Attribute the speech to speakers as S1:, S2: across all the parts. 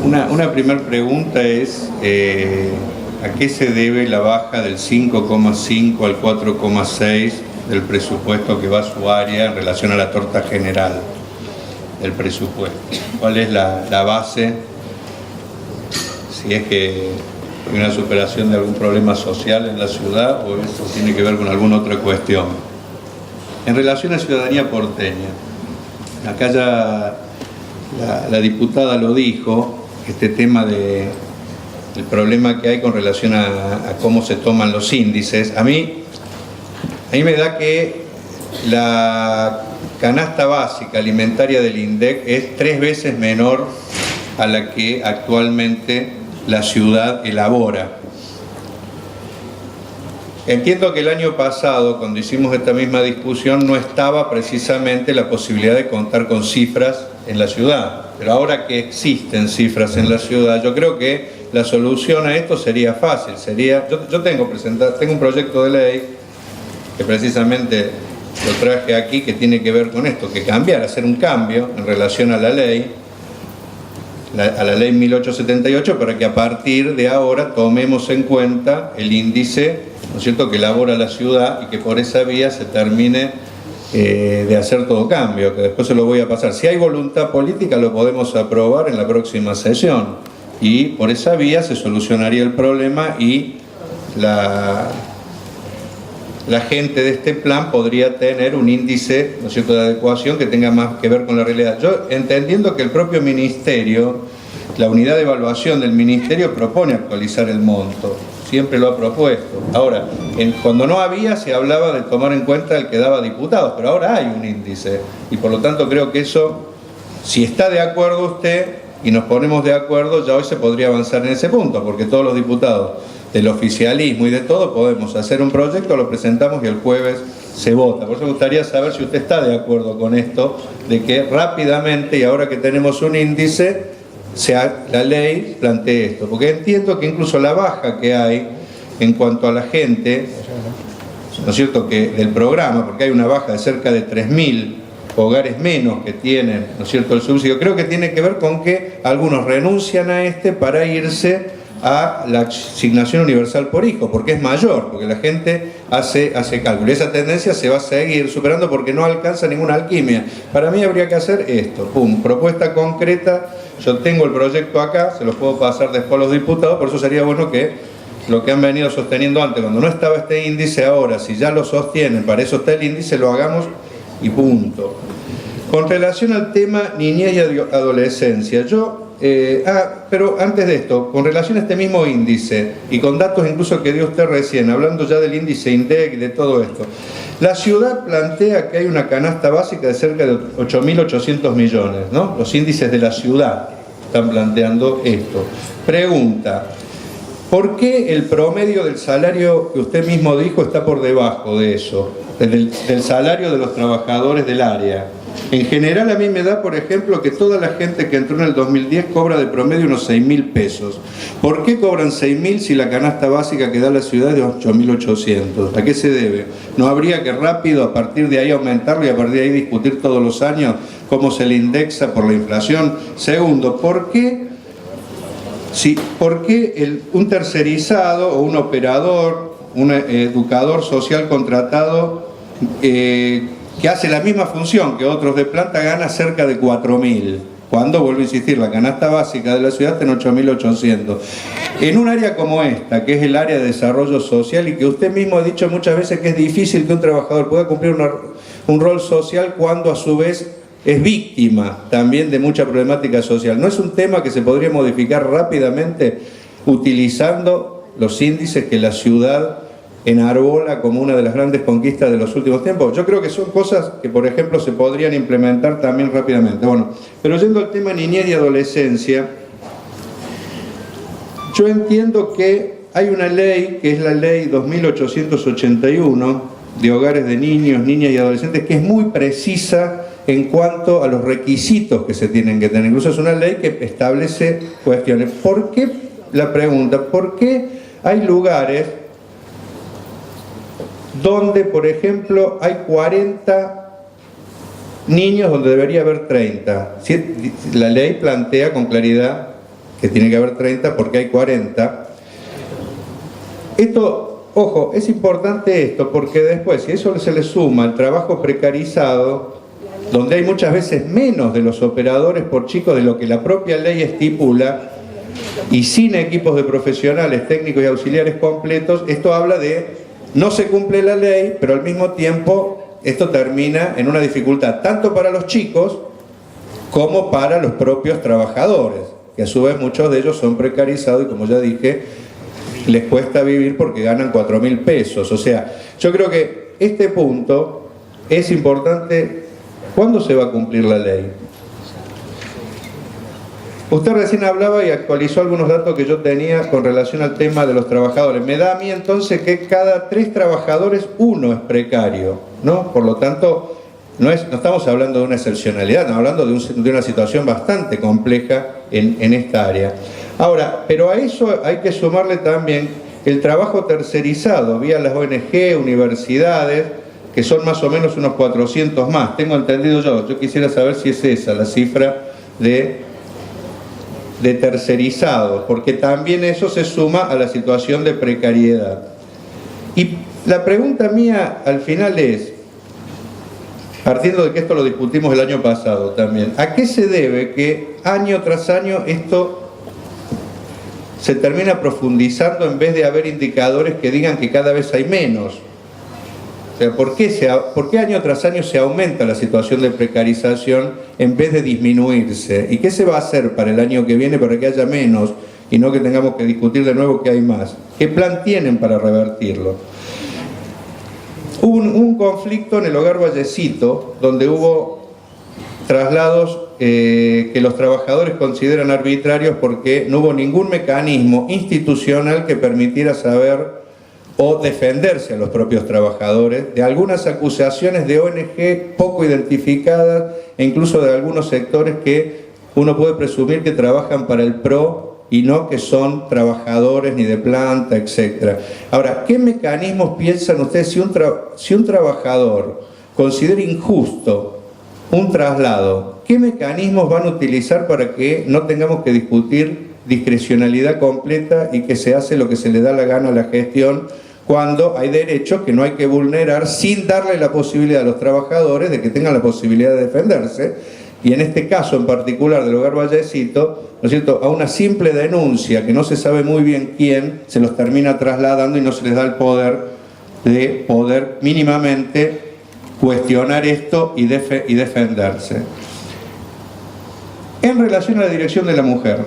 S1: Una primera pregunta es, ¿a qué se debe la baja del 5,5 al 4,6 del presupuesto que va a su área en relación a la torta general del presupuesto? ¿Cuál es la base? Si es que hay una superación de algún problema social en la ciudad o eso tiene que ver con alguna otra cuestión. En relación a ciudadanía porteña, acá ya la diputada lo dijo, este tema del problema que hay con relación a cómo se toman los índices. A mí me da que la canasta básica alimentaria del INDEC es 3 veces menor a la que actualmente la ciudad elabora. Entiendo que el año pasado, cuando hicimos esta misma discusión, no estaba precisamente la posibilidad de contar con cifras en la ciudad. Pero ahora que existen cifras en la ciudad, yo creo que la solución a esto sería fácil. Yo tengo un proyecto de ley que precisamente lo traje aquí, que tiene que ver con esto, que hacer un cambio en relación a la ley, a la ley 1878, para que a partir de ahora tomemos en cuenta el índice, ¿no es cierto?, que elabora la ciudad y que por esa vía se termine de hacer todo cambio, que después se lo voy a pasar. Si hay voluntad política lo podemos aprobar en la próxima sesión y por esa vía se solucionaría el problema y la gente de este plan podría tener un índice, ¿no es cierto?, de adecuación que tenga más que ver con la realidad. Yo, entendiendo que el propio ministerio, la unidad de evaluación del ministerio propone actualizar el monto, siempre lo ha propuesto. Ahora, cuando no había se hablaba de tomar en cuenta el que daba diputados, pero ahora hay un índice y por lo tanto creo que eso, si está de acuerdo usted y nos ponemos de acuerdo, ya hoy se podría avanzar en ese punto, porque todos los diputados del oficialismo y de todo podemos hacer un proyecto, lo presentamos y el jueves se vota. Por eso me gustaría saber si usted está de acuerdo con esto, de que rápidamente, y ahora que tenemos un índice, la ley plantee esto, porque entiendo que incluso la baja que hay en cuanto a la gente, ¿no es cierto?, que del programa, porque hay una baja de cerca de 3.000 hogares menos que tienen, ¿no es cierto?, el subsidio, creo que tiene que ver con que algunos renuncian a para irse a la asignación universal por hijo, porque es mayor, porque la gente hace cálculo. Esa tendencia se va a seguir superando porque no alcanza ninguna alquimia. Para mí habría que hacer esto, propuesta concreta. Yo tengo el proyecto acá, se los puedo pasar después a los diputados, por eso sería bueno que lo que han venido sosteniendo antes, cuando no estaba este índice, ahora, si ya lo sostienen, para eso está el índice, lo hagamos y punto. Con relación al tema niñez y adolescencia, pero antes de esto, con relación a este mismo índice y con datos incluso que dio usted recién, hablando ya del índice INDEC y de todo esto, la ciudad plantea que hay una canasta básica de cerca de 8.800 millones, ¿no? Los índices de la ciudad están planteando esto. Pregunta, ¿por qué el promedio del salario que usted mismo dijo está por debajo de eso, del salario de los trabajadores del área? En general a mí me da, por ejemplo, que toda la gente que entró en el 2010 cobra de promedio unos 6.000 pesos. ¿Por qué cobran 6.000 si la canasta básica que da la ciudad es de 8.800? ¿A qué se debe? ¿No habría que rápido a partir de ahí aumentarlo y a partir de ahí discutir todos los años cómo se le indexa por la inflación? Segundo, ¿por qué un tercerizado o un operador, un educador social contratado que hace la misma función que otros de planta gana cerca de 4.000, cuando, vuelvo a insistir, la canasta básica de la ciudad está en 8.800? En un área como esta, que es el área de desarrollo social, y que usted mismo ha dicho muchas veces que es difícil que un trabajador pueda cumplir un rol social cuando a su vez es víctima también de mucha problemática social. ¿No es un tema que se podría modificar rápidamente utilizando los índices que la ciudad enarbola como una de las grandes conquistas de los últimos tiempos? Yo creo que son cosas que, por ejemplo, se podrían implementar también rápidamente. Bueno, pero yendo al tema niñez y adolescencia, yo entiendo que hay una ley, que es la ley 2881, de hogares de niños, niñas y adolescentes, que es muy precisa en cuanto a los requisitos que se tienen que tener. Incluso es una ley que establece cuestiones. ¿Por qué? La pregunta, ¿por qué hay lugares donde, por ejemplo, hay 40 niños donde debería haber 30? La ley plantea con claridad que tiene que haber 30 porque hay 40. Esto, ojo, es importante esto porque después, si eso se le suma al trabajo precarizado, donde hay muchas veces menos de los operadores por chicos de lo que la propia ley estipula, y sin equipos de profesionales, técnicos y auxiliares completos, esto habla de no se cumple la ley, pero al mismo tiempo esto termina en una dificultad tanto para los chicos como para los propios trabajadores, que a su vez muchos de ellos son precarizados y, como ya dije, les cuesta vivir porque ganan 4.000 pesos. O sea, yo creo que este punto es importante. ¿Cuándo se va a cumplir la ley? Usted recién hablaba y actualizó algunos datos que yo tenía con relación al tema de los trabajadores. Me da a mí entonces que cada 3 trabajadores, 1 es precario, ¿no? Por lo tanto, no estamos hablando de una excepcionalidad, estamos hablando de una situación bastante compleja en esta área. Ahora, pero a eso hay que sumarle también el trabajo tercerizado vía las ONG, universidades, que son más o menos unos 400 más. Tengo entendido yo quisiera saber si es esa la cifra de tercerizados, porque también eso se suma a la situación de precariedad. Y la pregunta mía al final es, partiendo de que esto lo discutimos el año pasado también, ¿a qué se debe que año tras año esto se termina profundizando en vez de haber indicadores que digan que cada vez hay menos? O sea, ¿por qué año tras año se aumenta la situación de precarización en vez de disminuirse? ¿Y qué se va a hacer para el año que viene para que haya menos y no que tengamos que discutir de nuevo que hay más? ¿Qué plan tienen para revertirlo? Hubo un conflicto en el Hogar Vallecito, donde hubo traslados que los trabajadores consideran arbitrarios porque no hubo ningún mecanismo institucional que permitiera saber o defenderse a los propios trabajadores de algunas acusaciones de ONG poco identificadas e incluso de algunos sectores que uno puede presumir que trabajan para el PRO y no que son trabajadores ni de planta, etc. Ahora, ¿qué mecanismos piensan ustedes si un trabajador considera injusto un traslado? ¿Qué mecanismos van a utilizar para que no tengamos que discutir discrecionalidad completa y que se hace lo que se le da la gana a la gestión, cuando hay derechos que no hay que vulnerar sin darle la posibilidad a los trabajadores de que tengan la posibilidad de defenderse? Y en este caso en particular del Hogar Vallecito, ¿no es cierto?, a una simple denuncia que no se sabe muy bien quién, se los termina trasladando y no se les da el poder de poder mínimamente cuestionar esto y defenderse. En relación a la dirección de la mujer,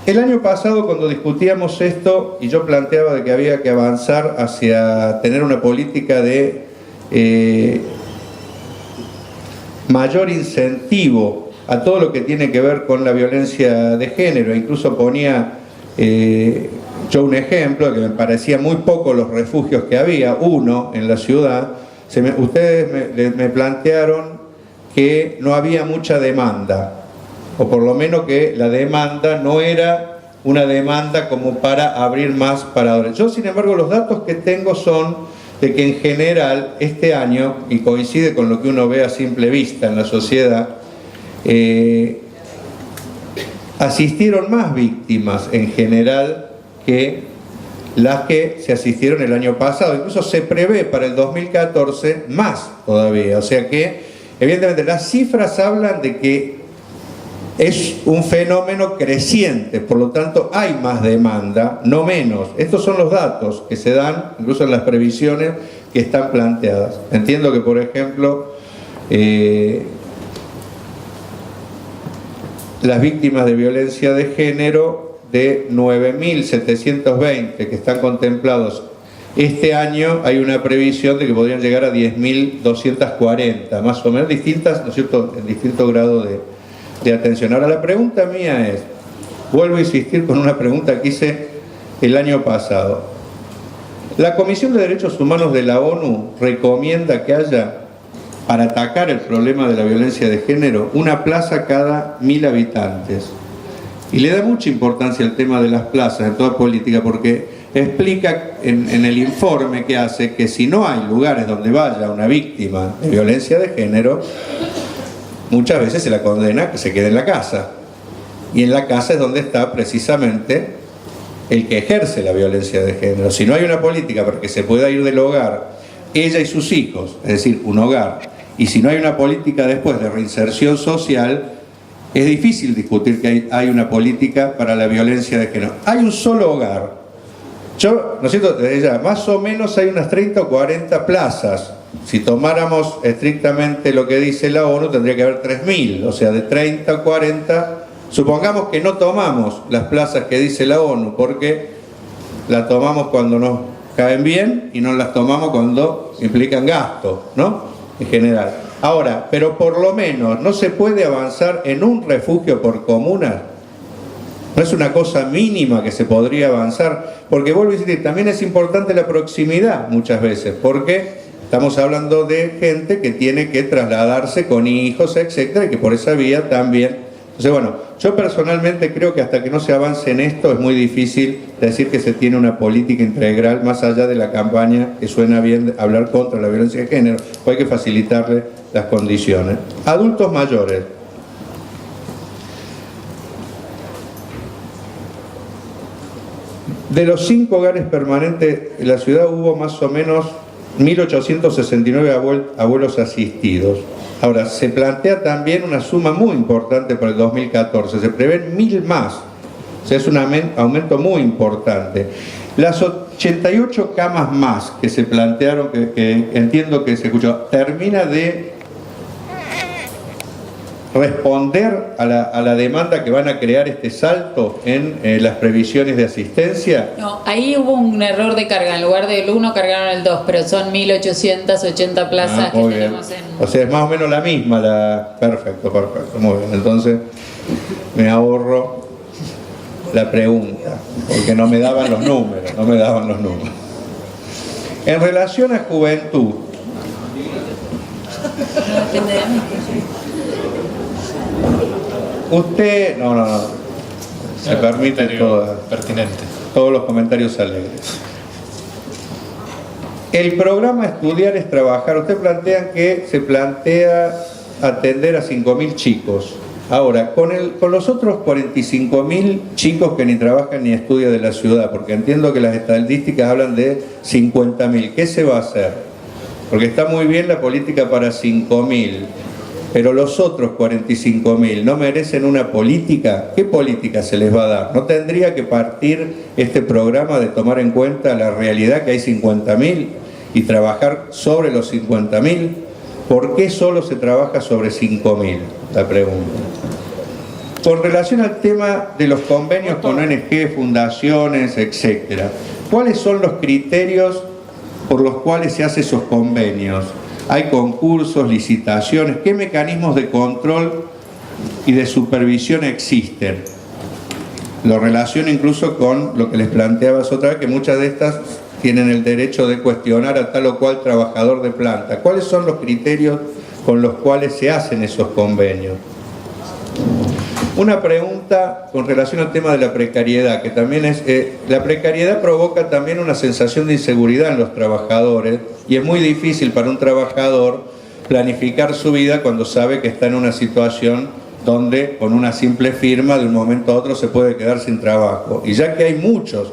S1: el año pasado, cuando discutíamos esto y yo planteaba de que había que avanzar hacia tener una política de mayor incentivo a todo lo que tiene que ver con la violencia de género, incluso ponía yo un ejemplo que me parecía muy poco los refugios que había, uno en la ciudad. Ustedes me plantearon que no había mucha demanda, o por lo menos que la demanda no era una demanda como para abrir más paradores. Yo, sin embargo, los datos que tengo son de que en general este año, y coincide con lo que uno ve a simple vista en la sociedad, asistieron más víctimas en general que las que se asistieron el año pasado. Incluso se prevé para el 2014 más todavía. O sea que, evidentemente, las cifras hablan de que es un fenómeno creciente, por lo tanto hay más demanda, no menos. Estos son los datos que se dan, incluso en las previsiones que están planteadas. Entiendo que, por ejemplo, las víctimas de violencia de género, de 9.720 que están contemplados este año, hay una previsión de que podrían llegar a 10.240, más o menos, distintas, ¿no es cierto?, en distinto grado de atención. Ahora, la pregunta mía es, vuelvo a insistir con una pregunta que hice el año pasado. La Comisión de Derechos Humanos de la ONU recomienda que haya, para atacar el problema de la violencia de género, una plaza cada 1.000 habitantes. Y le da mucha importancia al tema de las plazas en toda política, porque explica en el informe que hace que si no hay lugares donde vaya una víctima de violencia de género, muchas veces se la condena a que se quede en la casa. Y en la casa es donde está precisamente el que ejerce la violencia de género. Si no hay una política para que se pueda ir del hogar, ella y sus hijos, es decir, un hogar, y si no hay una política después de reinserción social, es difícil discutir que hay una política para la violencia de género. Hay un solo hogar. Yo, ¿no es cierto? Más o menos hay unas 30 o 40 plazas. Si tomáramos estrictamente lo que dice la ONU, tendría que haber 3.000, o sea, de 30 o 40. Supongamos que no tomamos las plazas que dice la ONU, porque las tomamos cuando nos caen bien y no las tomamos cuando implican gasto, ¿no? En general. Ahora, pero por lo menos no se puede avanzar en un refugio por comuna. No es una cosa mínima que se podría avanzar, porque vuelvo a insistir, también es importante la proximidad muchas veces, porque estamos hablando de gente que tiene que trasladarse con hijos, etcétera, y que por esa vía también. Entonces, bueno, yo personalmente creo que hasta que no se avance en esto es muy difícil decir que se tiene una política integral más allá de la campaña que suena bien hablar contra la violencia de género. Hay que facilitarle las condiciones. Adultos mayores. De los 5 hogares permanentes en la ciudad hubo más o menos 1.869 abuelos asistidos. Ahora, se plantea también una suma muy importante para el 2014, se prevén 1.000 más, o sea, es un aumento muy importante. Las 88 camas más que se plantearon, que entiendo que se escuchó, termina de responder a la demanda que van a crear este salto en las previsiones de asistencia.
S2: No, ahí hubo un error de carga, en lugar del 1 cargaron el 2, pero son 1.880 plazas que tenemos en...
S1: O sea, es más o menos la misma. Perfecto, muy bien. Entonces me ahorro la pregunta, porque no me daban los números, En relación a juventud, usted, no, se permite todos los comentarios alegres. El programa Estudiar es Trabajar, usted plantea que se plantea atender a 5.000 chicos. Ahora, con los otros 45.000 chicos que ni trabajan ni estudian de la ciudad, porque entiendo que las estadísticas hablan de 50.000, ¿qué se va a hacer? Porque está muy bien la política para 5.000, pero los otros 45.000 no merecen una política. ¿Qué política se les va a dar? ¿No tendría que partir este programa de tomar en cuenta la realidad que hay 50.000 y trabajar sobre los 50.000? ¿Por qué solo se trabaja sobre 5.000? La pregunta. Con relación al tema de los convenios con ONG, fundaciones, etcétera, ¿cuáles son los criterios por los cuales se hacen esos convenios? ¿Hay concursos, licitaciones? ¿Qué mecanismos de control y de supervisión existen? Lo relaciono incluso con lo que les planteabas otra vez, que muchas de estas tienen el derecho de cuestionar a tal o cual trabajador de planta. ¿Cuáles son los criterios con los cuales se hacen esos convenios? Una pregunta con relación al tema de la precariedad, que también es... la precariedad provoca también una sensación de inseguridad en los trabajadores, y es muy difícil para un trabajador planificar su vida cuando sabe que está en una situación donde con una simple firma de un momento a otro se puede quedar sin trabajo. Y ya que hay muchos,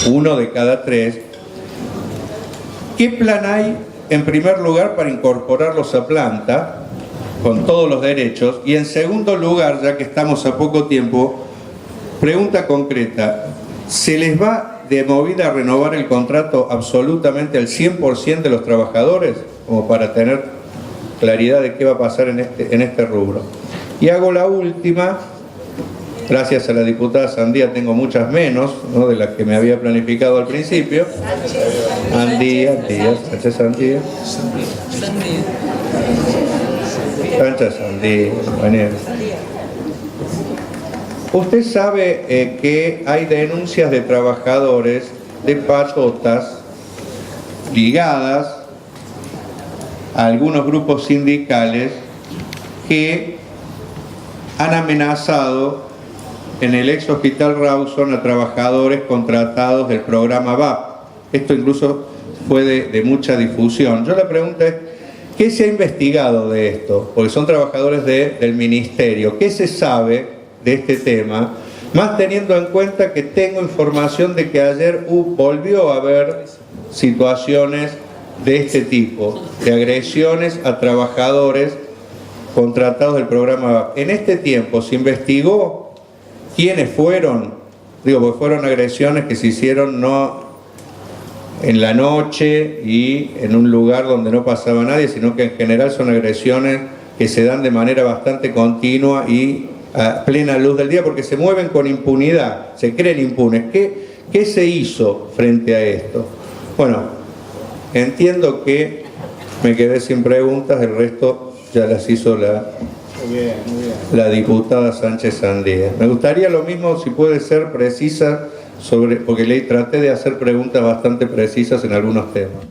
S1: 1 de cada 3, ¿qué plan hay en primer lugar para incorporarlos a planta con todos los derechos? Y en segundo lugar, ya que estamos a poco tiempo, pregunta concreta, ¿se les va de movida a renovar el contrato absolutamente al 100% de los trabajadores? Como para tener claridad de qué va a pasar en este rubro. Y hago la última, gracias a la diputada Sandía tengo muchas menos, ¿no?, de las que me había planificado al principio. Sánchez Sandía. Usted sabe que hay denuncias de trabajadores de patotas ligadas a algunos grupos sindicales que han amenazado en el ex hospital Rawson a trabajadores contratados del programa VAP. Esto incluso fue de mucha difusión. Yo la pregunta es, ¿Qué se ha investigado de esto? Porque son trabajadores del ministerio. ¿Qué se sabe de este tema? Más teniendo en cuenta que tengo información de que ayer volvió a haber situaciones de este tipo, de agresiones a trabajadores contratados del programa VAP. En este tiempo se investigó quiénes fueron, porque fueron agresiones que se hicieron no en la noche y en un lugar donde no pasaba nadie, sino que en general son agresiones que se dan de manera bastante continua y a plena luz del día, porque se mueven con impunidad, se creen impunes. ¿Qué se hizo frente a esto? Bueno, entiendo que me quedé sin preguntas, el resto ya las hizo la diputada Sánchez Sandía. Me gustaría lo mismo, si puede ser precisa, porque le traté de hacer preguntas bastante precisas en algunos temas.